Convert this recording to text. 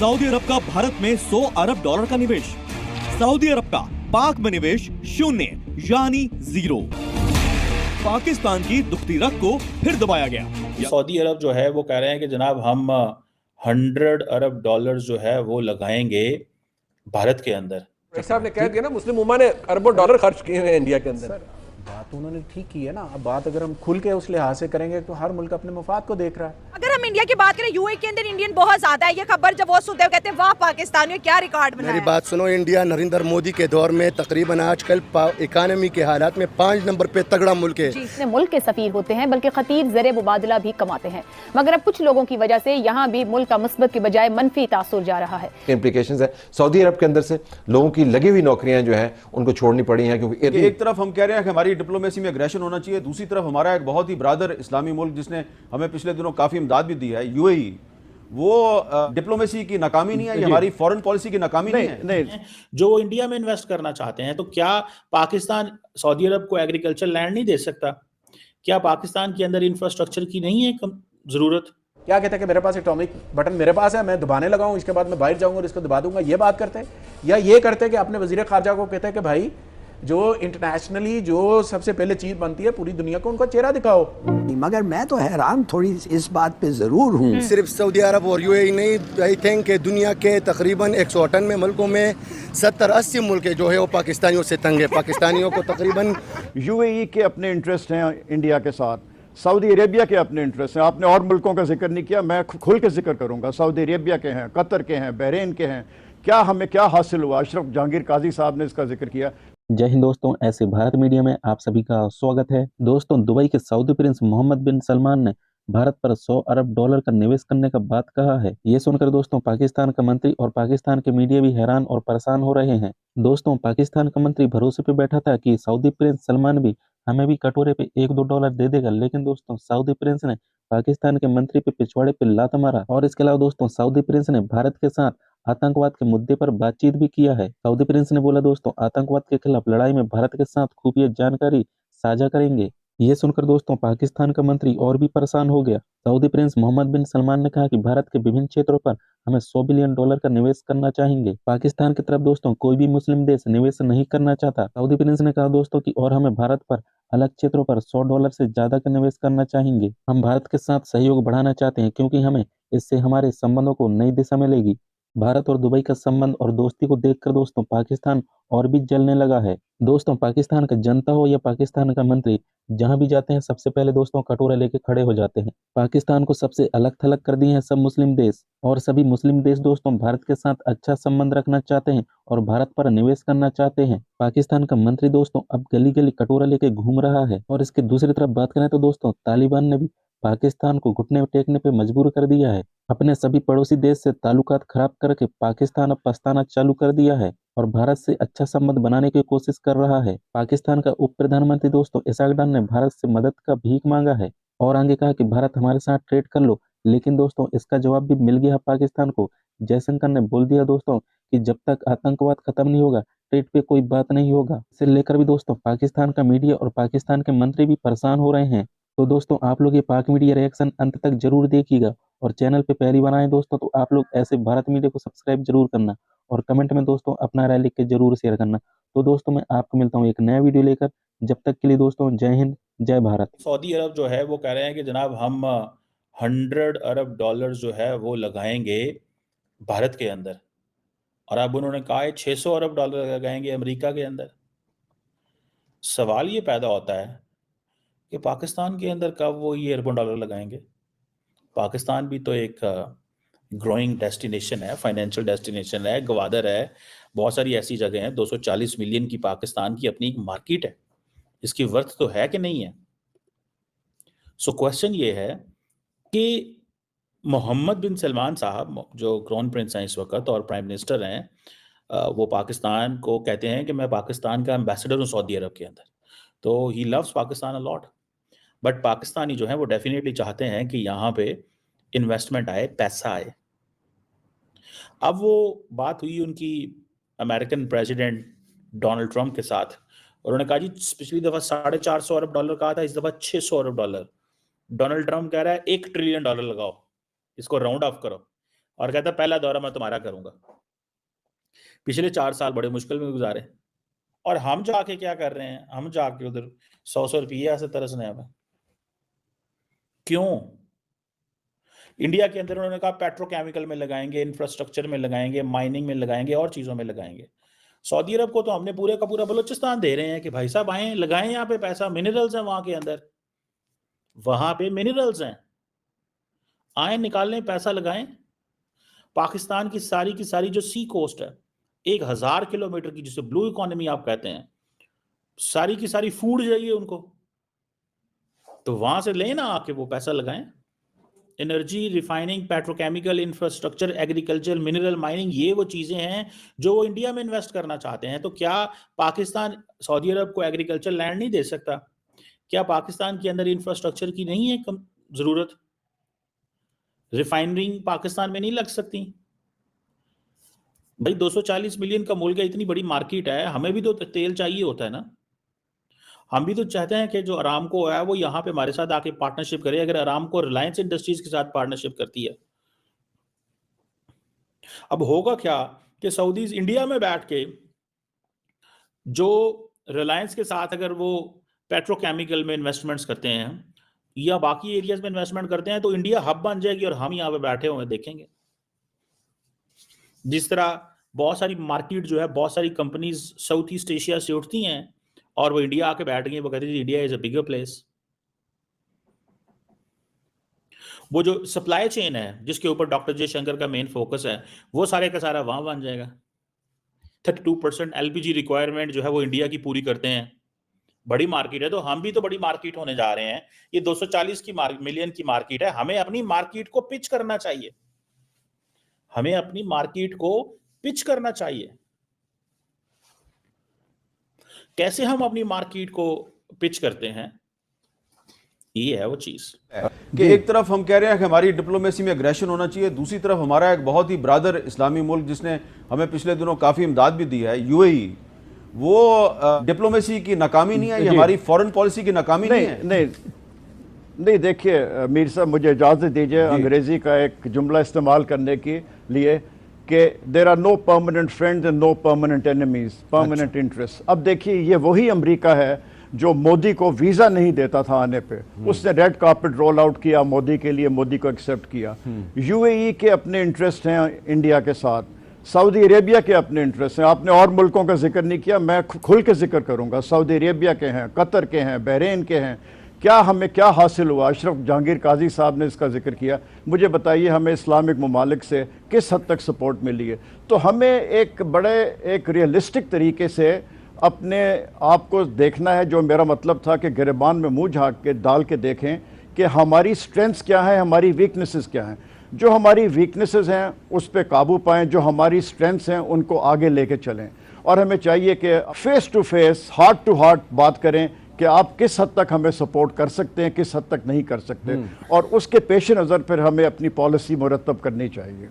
Saudi अरब का भारत में $100 अरब का निवेश। सऊदी अरब का पाक में निवेश 0 यानी 0। पाकिस्तान की दुखती रग को फिर दबाया गया। सऊदी अरब जो है वो कह रहे हैं कि जनाब हम $100 अरब जो है वो लगाएंगे भारत के अंदर। साहब ने कह दिया ना, मुस्लिम उम्मा ने अरबों डॉलर खर्च किए हैं इंडिया के अंदर। बात उन्होंने ठीक की है ना। अब बात अगर हम खुल के उस लिहाज से करेंगे तो हर मुल्क अपने मुफाद को देख रहा है। अगर हम इंडिया की बात करें, यूएई के अंदर इंडियन बहुत ज्यादा है। ये खबर जब वो सुनते हैं कहते हैं वाह पाकिस्तानियों क्या रिकॉर्ड बनाया। मेरी बात सुनो, इंडिया नरेंद्र मोदी के दौर में तकरीबन आजकल इकानमी के हालात में 5 नंबर पे तगड़ा मुल्क है। जिसने मुल्क के सफीर होते हैं बल्कि खतीब ज़र मुबादला भी कमाते हैं, मगर अब कुछ लोगों की वजह से यहाँ भी मुल्क का मुस्बत की बजाय मनफी तासुर जा रहा है। इम्प्लीकेशंस है सऊदी अरब के अंदर से लोगों की लगी हुई नौकरियां जो है उनको छोड़नी पड़ी हैं, क्योंकि एक तरफ हम कह रहे हैं कि हमारी डिप्लोमेसी में एग्रेशन होना चाहिए, दूसरी तरफ हमारा एक बहुत ही ब्रादर इस्लामी मुल्क जिसने हमें पिछले दिनों काफी इमदाद भी दी है, यूएई, वो डिप्लोमेसी की नाकामी नहीं है, ये हमारी फॉरेन पॉलिसी की नाकामी नहीं है। नहीं, जो वो इंडिया में इन्वेस्ट करना चाहते हैं, तो क्या पाकिस्तान सऊदी अरब को एग्रीकल्चर लैंड नहीं दे सकता? क्या पाकिस्तान के अंदर इंफ्रास्ट्रक्चर की नहीं है जरूरत? क्या कहते हैं कि मेरे पास एटॉमिक बटन मेरे पास है, मैं दबाने लगाऊं, इसके बाद मैं बाहर जाऊंगा और इसको दबा दूंगा, ये बात करते हैं? या ये करते हैं कि अपने वजीर खारजा को कहते हैं कि भाई जो इंटरनेशनली जो सबसे पहले चीज बनती है पूरी दुनिया को, उनका चेहरा दिखाओ। मगर मैं तो हैरान थोड़ी इस बात पे जरूर हूँ। सिर्फ सऊदी अरब और यूएई नहीं, आई थिंक कि दुनिया के तकरीबन 198 मुल्कों में 70-80 मुल्क जो है वो पाकिस्तानियों से तंग है। पाकिस्तानियों को तकरीबन यूएई के अपने इंटरेस्ट हैं इंडिया के साथ, सऊदी अरेबिया के अपने इंटरेस्ट हैं। आपने और मुल्कों का जिक्र नहीं किया, मैं खुल के जिक्र करूंगा। सऊदी अरेबिया के हैं, कतर के हैं, बहरीन के हैं। क्या हमें क्या हासिल हुआ? अशरफ जहांगीर काजी साहब ने इसका जिक्र किया। जय हिंद दोस्तों, ऐसे भारत मीडिया में आप सभी का स्वागत है। दोस्तों, दुबई के सऊदी प्रिंस मोहम्मद बिन सलमान ने भारत पर $100 अरब का निवेश करने का बात कहा है। ये सुनकर दोस्तों पाकिस्तान का मंत्री और पाकिस्तान के मीडिया भी हैरान और परेशान हो रहे हैं। दोस्तों, पाकिस्तान का मंत्री भरोसे पे बैठा था कि सऊदी प्रिंस सलमान भी हमें भी कटोरे पे $1-2 दे देगा, लेकिन दोस्तों सऊदी प्रिंस ने पाकिस्तान के मंत्री पे पिछवाड़े पे लात मारा। और इसके अलावा दोस्तों सऊदी प्रिंस ने भारत के साथ आतंकवाद के मुद्दे पर बातचीत भी किया है। सऊदी प्रिंस ने बोला दोस्तों आतंकवाद के खिलाफ लड़ाई में भारत के साथ खुफिया जानकारी साझा करेंगे। ये सुनकर दोस्तों पाकिस्तान का मंत्री और भी परेशान हो गया। सऊदी प्रिंस मोहम्मद बिन सलमान ने कहा कि भारत के विभिन्न क्षेत्रों पर हमें $100 बिलियन का निवेश करना चाहेंगे। पाकिस्तान की तरफ दोस्तों कोई भी मुस्लिम देश निवेश नहीं करना चाहता। सऊदी प्रिंस ने कहा दोस्तों कि और हमें भारत पर अलग क्षेत्रों पर $100 से ज्यादा का निवेश करना चाहेंगे। हम भारत के साथ सहयोग बढ़ाना चाहते हैं, क्योंकि हमें इससे हमारे संबंधों को नई दिशा मिलेगी। भारत और दुबई का संबंध और दोस्ती को देखकर दोस्तों पाकिस्तान और भी जलने लगा है। दोस्तों, पाकिस्तान का जनता हो या पाकिस्तान का मंत्री, जहां भी जाते हैं सबसे पहले दोस्तों कटोरा लेके खड़े हो जाते हैं। पाकिस्तान को सबसे अलग थलग कर दिए हैं सब मुस्लिम देश, और सभी मुस्लिम देश दोस्तों भारत के साथ अच्छा संबंध रखना चाहते हैं और भारत पर निवेश करना चाहते हैं। पाकिस्तान का मंत्री दोस्तों अब गली गली कटोरा लेके घूम रहा है। और इसके दूसरी तरफ बात करें तो दोस्तों तालिबान ने भी पाकिस्तान को घुटने टेकने पे मजबूर कर दिया है। अपने सभी पड़ोसी देश से ताल्लुकात खराब करके पाकिस्तान अब पछताना चालू कर दिया है और भारत से अच्छा संबंध बनाने की कोशिश कर रहा है। पाकिस्तान का उप प्रधानमंत्री दोस्तों इसाक डार ने भारत से मदद का भीख मांगा है और आगे कहा कि भारत हमारे साथ ट्रेड कर लो, लेकिन दोस्तों इसका जवाब भी मिल गया पाकिस्तान को। जयशंकर ने बोल दिया दोस्तों कि जब तक आतंकवाद खत्म नहीं होगा ट्रेड पे कोई बात नहीं होगा। इसे लेकर भी दोस्तों पाकिस्तान का मीडिया और पाकिस्तान के मंत्री भी परेशान हो रहे हैं। तो दोस्तों आप लोग ये पाक मीडिया रिएक्शन अंत तक जरूर देखिएगा और चैनल पे पहली बार आए दोस्तों तो आप लोग ऐसे भारत मीडिया को सब्सक्राइब जरूर करना और कमेंट में दोस्तों अपना राय लिख के जरूर शेयर करना। तो दोस्तों मैं आपको मिलता हूँ एक नया वीडियो लेकर, जब तक के लिए दोस्तों जय हिंद जय भारत। सऊदी अरब जो है वो कह रहे हैं कि जनाब हम $100 अरब जो है वो लगाएंगे भारत के अंदर, और अब उन्होंने कहा है $600 अरब लगाएंगे अमेरिका के अंदर। सवाल ये पैदा होता है कि पाकिस्तान के अंदर कब वो ये अरबों डॉलर लगाएंगे। पाकिस्तान भी तो एक ग्रोइंग डेस्टिनेशन है, फाइनेंशियल डेस्टिनेशन है, गवादर है, बहुत सारी ऐसी जगह हैं। 240 मिलियन की पाकिस्तान की अपनी एक मार्केट है, इसकी वर्थ तो है कि नहीं है। सो क्वेश्चन ये है कि मोहम्मद बिन सलमान साहब जो क्राउन प्रिंस हैं इस वक्त और प्राइम मिनिस्टर हैं, वो पाकिस्तान को कहते हैं कि मैं पाकिस्तान का एम्बेसडर हूँ सऊदी अरब के अंदर। तो he loves Pakistan a lot, but Pakistani जो है वो डेफिनेटली चाहते हैं कि यहाँ पे इन्वेस्टमेंट आए, पैसा आए। अब वो बात हुई उनकी अमेरिकन प्रेसिडेंट डोनाल्ड ट्रंप के साथ, और उन्होंने कहा जी पिछली दफ़ा $450 अरब कहा था, इस दफ़ा $600 अरब। डोनाल्ड ट्रंप कह रहा है $1 ट्रिलियन लगाओ, इसको राउंड ऑफ करो। और कहता पहला दौरा मैं तुम्हारा करूंगा। पिछले 4 साल बड़े मुश्किल में गुजारे, और हम जाके क्या कर रहे हैं, हम जाके उधर 100 रुपया से तरस रहे हैं। क्यों? इंडिया के अंदर उन्होंने कहा पेट्रोकेमिकल में लगाएंगे, इंफ्रास्ट्रक्चर में लगाएंगे, माइनिंग में लगाएंगे, और चीजों में लगाएंगे। सऊदी अरब को तो हमने पूरे का पूरा बलूचिस्तान दे रहे हैं कि भाई साहब आए लगाएं यहाँ पे पैसा, मिनरल्स हैं वहां के अंदर, वहां पे मिनरल्स हैं, आए निकालें पैसा लगाएं। पाकिस्तान की सारी जो सी कोस्ट है 1000 किलोमीटर की, जिसे ब्लू इकोनॉमी आप कहते हैं, सारी की सारी फूड चाहिए उनको, तो वहां से लेना आके वो पैसा लगाएं। Energy, refining, petrochemical, infrastructure, agriculture, mineral mining, ये वो चीजें हैं जो वो इंडिया में इन्वेस्ट करना चाहते हैं। तो क्या पाकिस्तान सऊदी अरब को एग्रीकल्चर लैंड नहीं दे सकता? क्या पाकिस्तान के अंदर इंफ्रास्ट्रक्चर की नहीं है जरूरत? रिफाइनरिंग पाकिस्तान में नहीं लग सकती? भाई 240 मिलियन का मुल्क है, इतनी बड़ी मार्केट है, हमें भी तो तेल चाहिए होता है ना। हम भी तो चाहते हैं कि जो अरामको है वो यहाँ पे हमारे साथ आके पार्टनरशिप करे। अगर अरामको रिलायंस इंडस्ट्रीज के साथ पार्टनरशिप करती है, अब होगा क्या कि सऊदीज इंडिया में बैठ के जो रिलायंस के साथ अगर वो पेट्रोकेमिकल में इन्वेस्टमेंट्स करते हैं या बाकी एरियाज में इन्वेस्टमेंट करते हैं, तो इंडिया हब बन जाएगी और हम यहाँ पे बैठे हुए देखेंगे। जिस तरह बहुत सारी मार्केट जो है, बहुत सारी कंपनीज साउथ ईस्ट एशिया से उठती हैं और वो इंडिया आके बैठ गई, वो कहती है India is a bigger place. वो जो सप्लाई चेन है जिसके ऊपर डॉक्टर जयशंकर का मेन फोकस है, वो सारे का सारा वहां बन जाएगा। 32% एलपीजी रिक्वायरमेंट जो है वो इंडिया की पूरी करते हैं। बड़ी मार्केट है, तो हम भी तो बड़ी मार्केट होने जा रहे हैं। ये 240 मिलियन की मार्केट है, हमें अपनी मार्केट को पिच करना चाहिए, हमें अपनी मार्केट को पिच करना चाहिए। कैसे हम अपनी मार्केट को पिच करते हैं, ये है वो चीज कि एक तरफ हम कह रहे हैं कि हमारी डिप्लोमेसी में एग्रेशन होना चाहिए, दूसरी तरफ हमारा एक बहुत ही ब्रादर इस्लामी मुल्क जिसने हमें पिछले दिनों काफी इमदाद भी दी है, यूएई, वो डिप्लोमेसी की नाकामी नहीं है, ये हमारी फॉरेन पॉलिसी की नाकामी नहीं है। नहीं देखिए मीर साहब, मुझे इजाज़त दीजिए अंग्रेजी का एक जुमला इस्तेमाल करने के लिए कि there are no permanent friends and no permanent enemies, permanent interest. अब देखिए ये वही अमेरिका है जो मोदी को वीज़ा नहीं देता था आने पे, उसने रेड कार्पेट रोल आउट किया मोदी के लिए, मोदी को एक्सेप्ट किया। यूएई के अपने इंटरेस्ट हैं इंडिया के साथ, सऊदी अरेबिया के अपने इंटरेस्ट हैं। आपने और मुल्कों का जिक्र नहीं किया, मैं खुल के जिक्र करूंगा। सऊदी अरेबिया के हैं, कतर के हैं, बहरीन के हैं। क्या हमें क्या हासिल हुआ? अशरफ जहांगीर काजी साहब ने इसका जिक्र किया। मुझे बताइए हमें इस्लामिक ममालिक से किस हद तक सपोर्ट मिली है? तो हमें एक रियलिस्टिक तरीके से अपने आप को देखना है। जो मेरा मतलब था कि गिरबान में मुंह झाँक के डाल के देखें कि हमारी स्ट्रेंथ्स क्या हैं, हमारी वीकनेसेस क्या हैं। जो हमारी वीकनेसेस हैं उस पर काबू पाएं, जो हमारी स्ट्रेंथ्स हैं उनको आगे लेके चलें। और हमें चाहिए कि face to face, heart to heart बात करें कि आप किस हद तक हमें सपोर्ट कर सकते हैं, किस हद तक नहीं कर सकते, और उसके पेश नज़र फिर हमें अपनी पॉलिसी मुरतब करनी चाहिए।